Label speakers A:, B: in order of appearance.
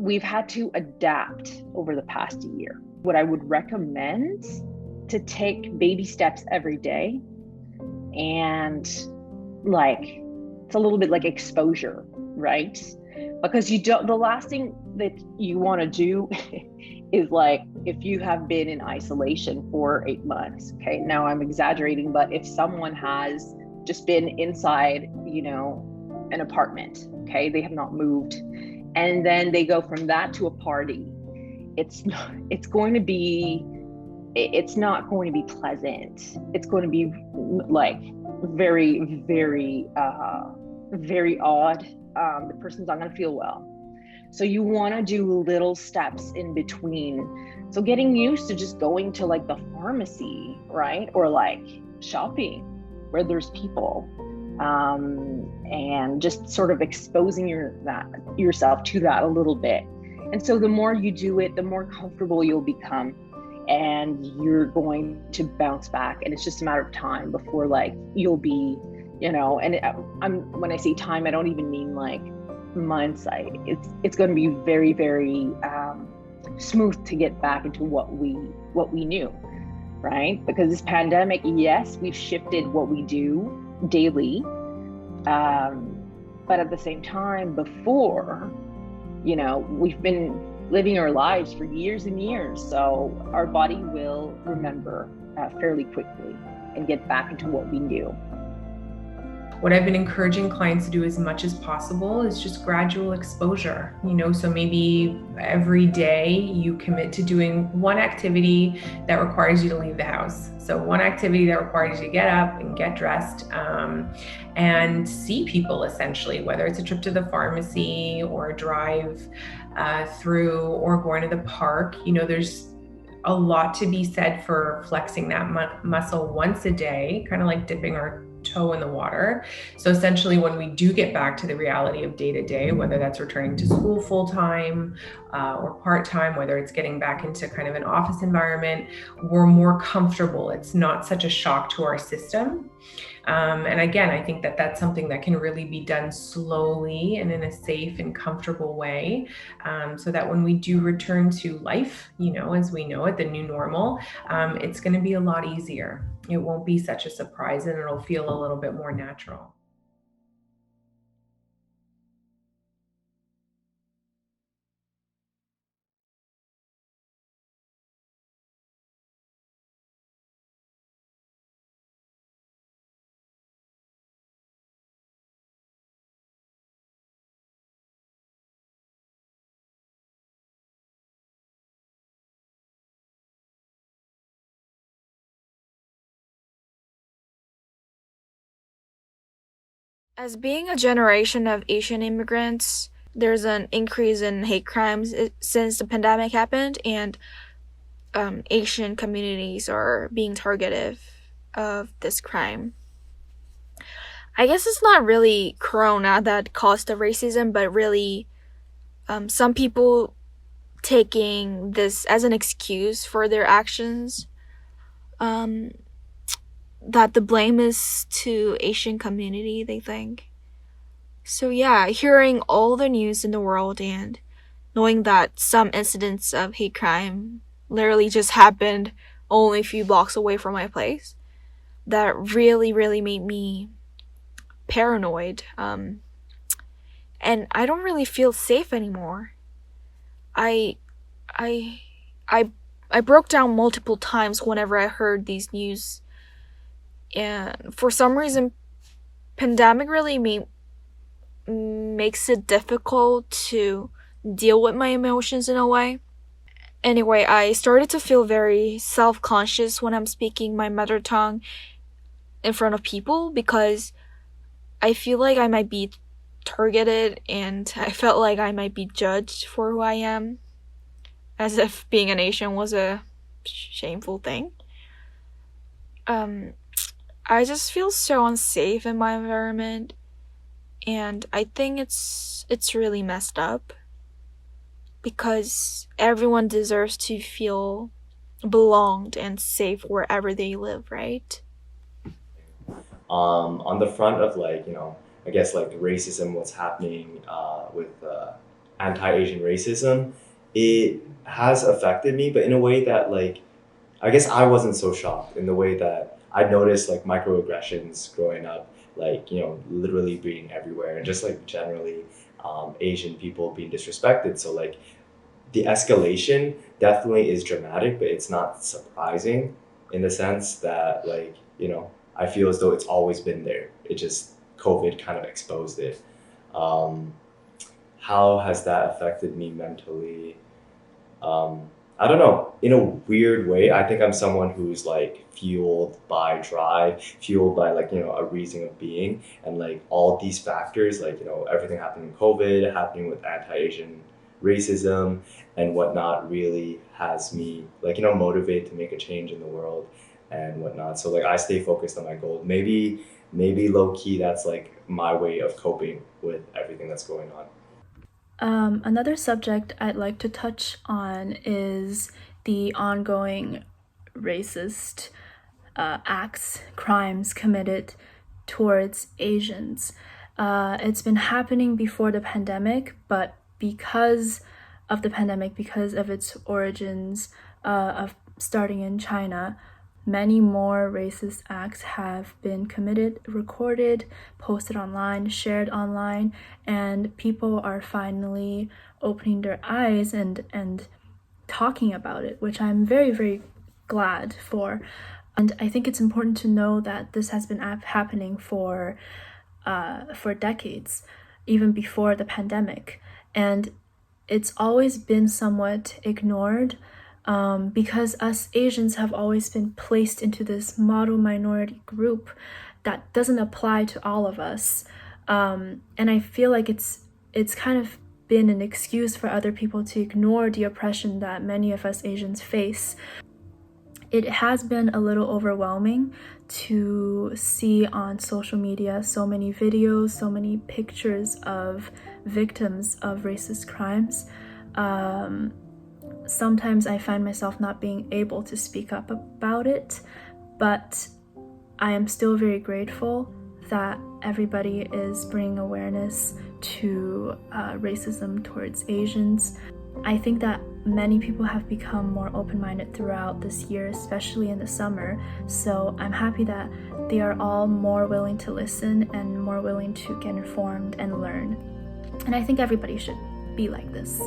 A: we've had to adapt over the past year. What I would recommend, to take baby steps every day, and like, it's a little bit like exposure, right? Because the last thing that you want to do is, like, if you have been in isolation for 8 months, okay, now I'm exaggerating, but if someone has just been inside, an apartment, okay, they have not moved, and then they go from that to a party, it's not going to be pleasant. It's going to be like very, very, very odd. The person's not going to feel well. So you want to do little steps in between. So getting used to just going to like the pharmacy, right? Or like shopping where there's people, and just sort of exposing yourself to that a little bit. And so the more you do it, the more comfortable you'll become, and you're going to bounce back. And it's just a matter of time before, like, you'll be, when I say time, I don't even mean like months. It's going to be very, very smooth to get back into what we knew, right? Because this pandemic, yes, we've shifted what we do daily, but at the same time, before, we've been living our lives for years and years, so our body will remember fairly quickly and get back into what we knew.
B: What I've been encouraging clients to do as much as possible is just gradual exposure, so maybe every day you commit to doing one activity that requires you to leave the house. So one activity that requires you to get up and get dressed, and see people, essentially, whether it's a trip to the pharmacy or a drive through, or going to the park. There's a lot to be said for flexing that muscle once a day, kind of like dipping our toe in the water. So essentially, when we do get back to the reality of day to day, whether that's returning to school full time or part time, whether it's getting back into kind of an office environment, we're more comfortable. It's not such a shock to our system. And again, I think that that's something that can really be done slowly and in a safe and comfortable way, so that when we do return to life, as we know it, the new normal, it's going to be a lot easier. It won't be such a surprise, and it'll feel a little bit more natural.
C: As being a generation of Asian immigrants, there's an increase in hate crimes since the pandemic happened, and Asian communities are being targeted of this crime. I guess it's not really Corona that caused the racism, but really some people taking this as an excuse for their actions, that the blame is to Asian community, they think. So yeah, hearing all the news in the world and knowing that some incidents of hate crime literally just happened only a few blocks away from my place, that really, really made me paranoid. And I don't really feel safe anymore. I broke down multiple times whenever I heard these news. And for some reason, pandemic really makes it difficult to deal with my emotions in a way. Anyway, I started to feel very self-conscious when I'm speaking my mother tongue in front of people, because I feel like I might be targeted, and I felt like I might be judged for who I am, as if being an Asian was a shameful thing. I just feel so unsafe in my environment, and I think it's really messed up, because everyone deserves to feel belonged and safe wherever they live, right?
D: On the front of, like, I guess, like, racism, what's happening with anti-Asian racism, it has affected me, but in a way that like, I guess I wasn't so shocked in the way that I noticed like microaggressions growing up, like, you know, literally being everywhere, and just like generally Asian people being disrespected. So like the escalation definitely is dramatic, but it's not surprising in the sense that like, you know, I feel as though it's always been there. It just, COVID kind of exposed it. How has that affected me mentally? I don't know, in a weird way. I think I'm someone who's like fueled by drive, fueled by like, you know, a reason of being, and like all these factors, like, you know, everything happening in COVID, happening with anti-Asian racism and whatnot really has me like, you know, motivated to make a change in the world and whatnot. So like I stay focused on my goal. Maybe low key that's like my way of coping with everything that's going on.
E: Another subject I'd like to touch on is the ongoing racist acts, crimes committed towards Asians. It's been happening before the pandemic, but because of the pandemic, because of its origins of starting in China, many more racist acts have been committed, recorded, posted online, shared online, and people are finally opening their eyes and talking about it, which I'm very, very glad for. And I think it's important to know that this has been happening for decades, even before the pandemic. And it's always been somewhat ignored because us Asians have always been placed into this model minority group that doesn't apply to all of us. And I feel like it's kind of been an excuse for other people to ignore the oppression that many of us Asians face. It has been a little overwhelming to see on social media so many videos, so many pictures of victims of racist crimes. Sometimes I find myself not being able to speak up about it, but I am still very grateful that everybody is bringing awareness to racism towards Asians. I think that many people have become more open-minded throughout this year, especially in the summer. So I'm happy that they are all more willing to listen and more willing to get informed and learn. And I think everybody should be like this.